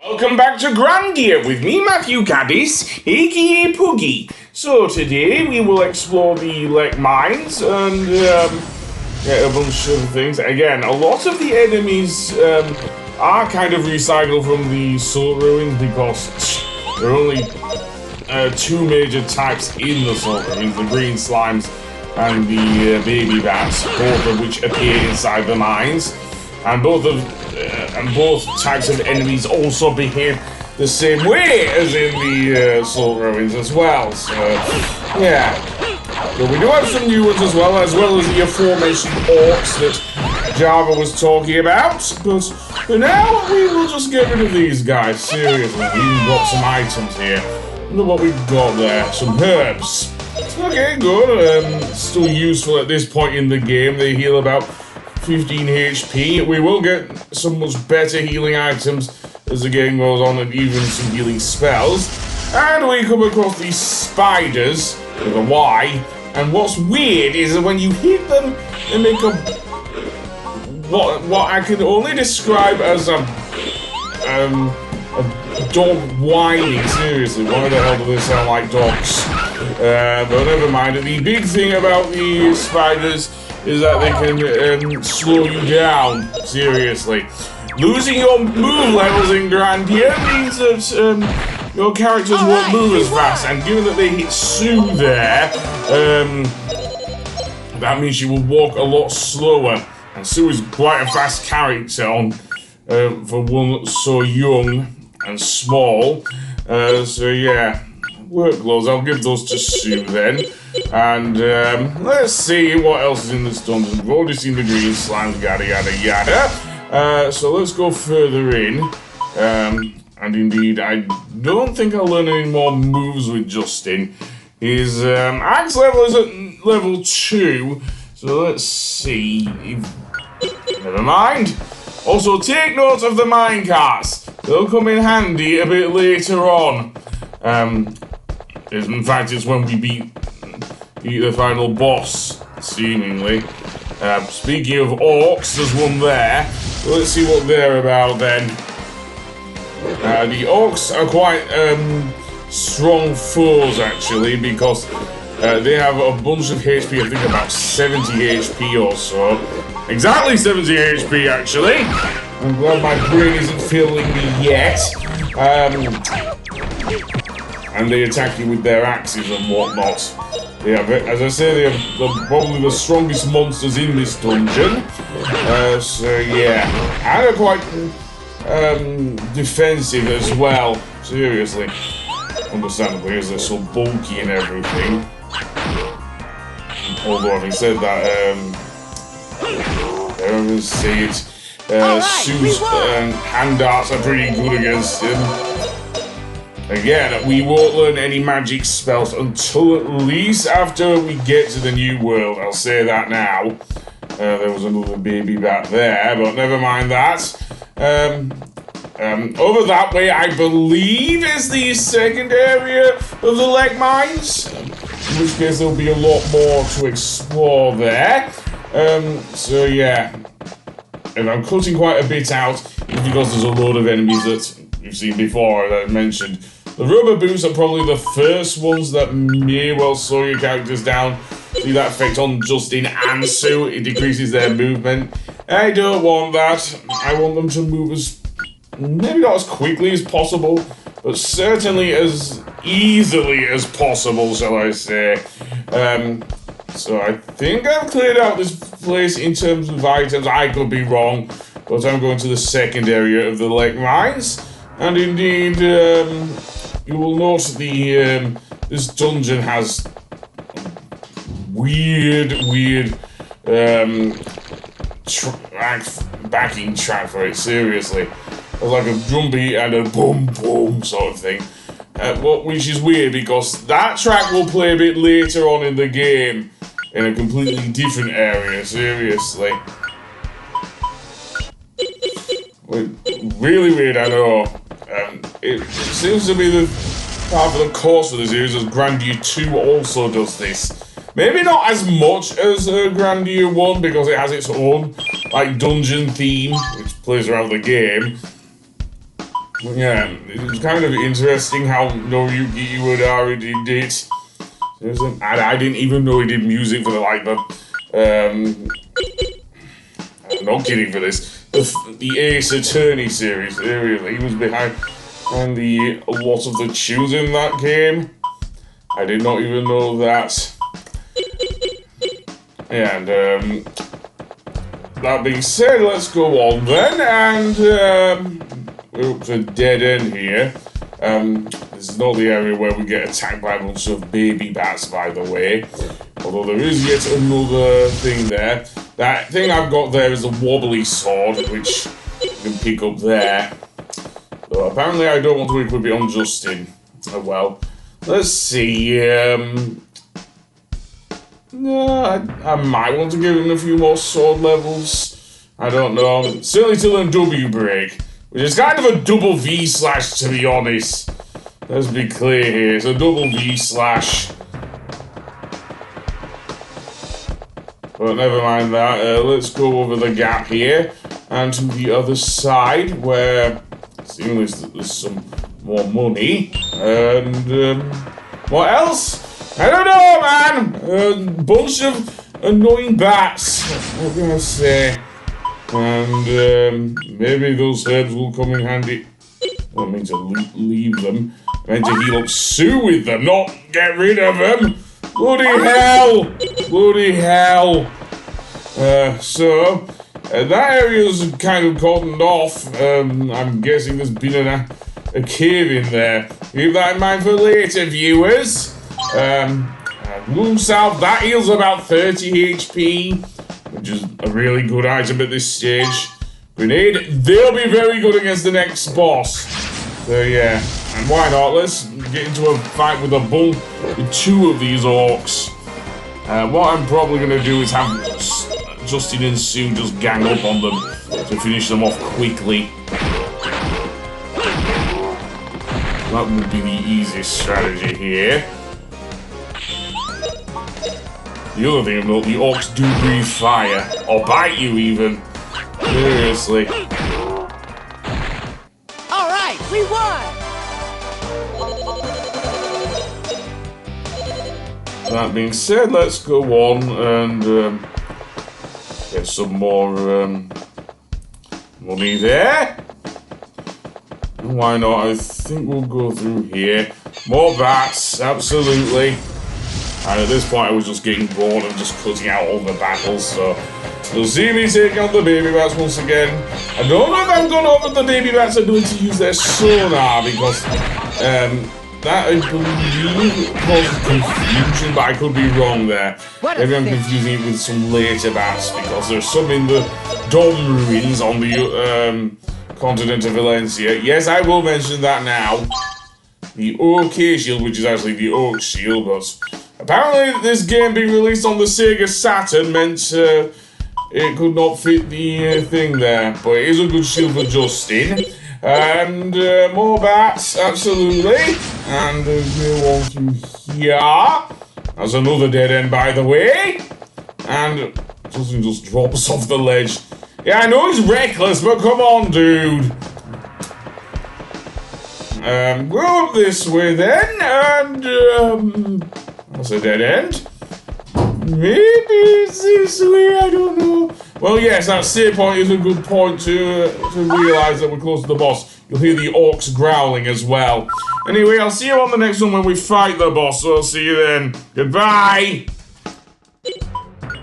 Welcome back to Grandia with me, Matthew Caddis, aka Puggy. So today we will explore the Leck Mines and a bunch of things. Again, a lot of the enemies are kind of recycled from the Salt Ruins because there are only two major types in the Salt Ruins, the green slimes and the baby bats, both of which appear inside the mines. And both types of enemies also behave the same way as in the Salt Ruins as well. So, yeah. But we do have some new ones as well as the aforementioned orcs that Java was talking about. But for now, we will just get rid of these guys. Seriously, we've got some items here. Look what we've got there. Some herbs. Okay, good. Still useful at this point in the game. They heal about 15 HP. We will get some much better healing items as the game goes on, and even some healing spells. And we come across these spiders with a Y. And what's weird is that when you hit them, they make a what I can only describe as a dog whining. Seriously, why the hell do they sound like dogs? But never mind. The big thing about the spiders is that they can slow you down, seriously. Losing your move levels in Grandia means that your characters won't move as fast, and given that they hit Sue there, that means she will walk a lot slower. And Sue is quite a fast character for one that's so young and small. So yeah. Workloads, I'll give those to Sue then. And let's see what else is in this dungeon. We've already seen the green slimes, yada yada yada. So let's go further in. And indeed, I don't think I'll learn any more moves with Justin. His axe level is at level 2. So let's see. Never mind. Also, take note of the minecarts. They'll come in handy a bit later on. In fact, it's when we beat the final boss, seemingly. Speaking of orcs, there's one there. So let's see what they're about then. The orcs are quite strong foes, actually, because they have a bunch of HP, I think about 70 HP or so. Exactly 70 HP, actually. I'm glad my brain isn't failing me yet. And they attack you with their axes and whatnot. They have, as I say, they're probably the strongest monsters in this dungeon. So yeah, and they're quite defensive as well. Seriously, understandably, as they're so bulky and everything. Although, having said that, I say it. Sue's hand darts are pretty good against him. Again, we won't learn any magic spells until at least after we get to the new world. I'll say that now. There was another baby bat there, but never mind that. Over that way, I believe, is the second area of the Leck Mines. In which case, there'll be a lot more to explore there. So yeah. And I'm cutting quite a bit out, because there's a load of enemies that you've seen before, that I mentioned. The rubber boots are probably the first ones that may well slow your characters down. See that effect on Justin and Sue? It decreases their movement. I don't want that. I want them to move as, maybe not as quickly as possible, but certainly as easily as possible, shall I say. So I think I've cleared out this place in terms of items. I could be wrong, but I'm going to the second area of the Leck Mines. And indeed, you will note this dungeon has weird backing track for it, seriously. It's like a drum beat and a boom boom sort of thing. Which is weird because that track will play a bit later on in the game in a completely different area, seriously. Really weird, I know. It seems to be the part of the course of the series as Grandia 2 also does this. Maybe not as much as Grandia 1 because it has its own like dungeon theme which plays around the game. Yeah, it was kind of interesting how Noriyuki Iwadara did it. I didn't even know he did music for I'm not kidding for this. The Ace Attorney series. Really, he was behind a lot of the tunes in that game. I did not even know that. And that being said, let's go on then, and we're up to a dead end here. This is not the area where we get attacked by a bunch of baby bats, by the way. Although there is yet another thing there. That thing I've got there is a wobbly sword, which you can pick up there. So apparently I don't want to equip it on Justin. Oh well. Let's see, I might want to give him a few more sword levels. I don't know. Certainly to learn W break, which is kind of a double V slash, to be honest. Let's be clear here. It's a double V slash. But never mind that. Let's go over the gap here and to the other side where seemingly there's some more money. And what else? I don't know, man! A bunch of annoying bats. What can I say? And maybe those herbs will come in handy. I don't mean to leave them. I meant to heal up Sue with them, not get rid of them. Bloody hell! Bloody hell! So that area's kind of cordoned off. I'm guessing there's been a cave in there. Keep that in mind for later, viewers. Wound salve, that heals about 30 HP, which is a really good item at this stage. Grenade, they'll be very good against the next boss. So yeah, and why not? Let's get into a fight with two of these orcs. What I'm probably going to do is have Justin and Sue just gang up on them to finish them off quickly. That would be the easiest strategy here. The other thing about the orcs do breathe fire, or bite you even. Seriously. Alright, we won! That being said, let's go on and get some more money there. And why not? I think we'll go through here. More bats, absolutely. And at this point I was just getting bored of just cutting out all the battles, so you'll see me taking on the baby bats once again. I don't know if I'm going over the baby bats are going to use their sonar, because that I believe causes confusion, but I could be wrong there. Maybe I'm confusing it with some later bats, because there's some in the Dom ruins on the continent of Valencia. Yes, I will mention that now. The OK shield, which is actually the Orc shield, but apparently this game being released on the Sega Saturn meant it could not fit the thing there. But it is a good shield for Justin. And more bats, absolutely. And go on to here. That's another dead end, by the way. And Justin just drops off the ledge. Yeah, I know he's reckless, but come on, dude. Go up this way then, and that's a dead end. Maybe it's this way, I don't know. Well, yes, that save point is a good point to realise that we're close to the boss. You'll hear the orcs growling as well. Anyway, I'll see you on the next one when we fight the boss, so I'll see you then. Goodbye!